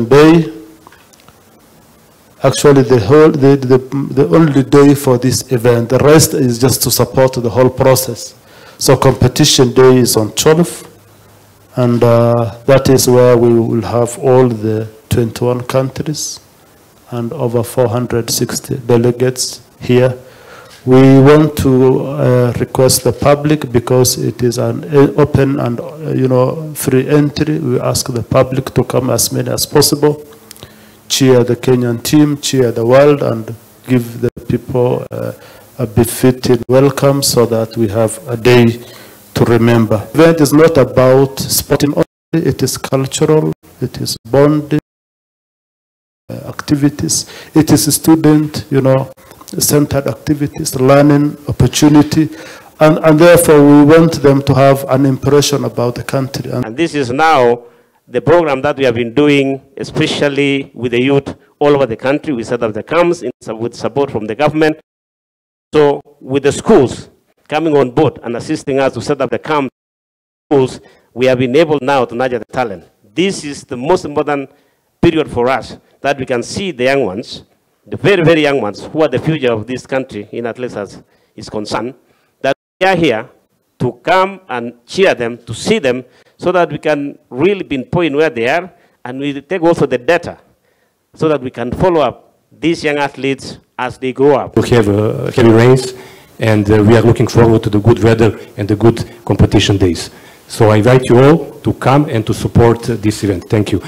day. Actually, the only day for this event. The rest is just to support the whole process. So competition day is on 12th, and that is where we will have all the 21 countries and over 460 delegates here. We want to request the public, because it is an open and free entry. We ask the public to come as many as possible, cheer the Kenyan team, cheer the world, and give the people a befitting welcome, so that we have a day to remember. The event is not about sporting only, it is cultural, it is bonding activities, it is student, centered activities, learning opportunity, and therefore we want them to have an impression about the country. And this is now the program that we have been doing, especially with the youth all over the country. We set up the camps with support from the government. So with the schools coming on board and assisting us to set up the camps, schools, we have been able now to nurture the talent. This is the most important period for us, that we can see the young ones, the very, very young ones, who are the future of this country, in at least as is concerned, that we are here to come and cheer them, to see them, so that we can really pinpoint where they are, and we take also the data, so that we can follow up these young athletes as they grow up. We have heavy rains, and we are looking forward to the good weather and the good competition days. So I invite you all to come and to support this event. Thank you.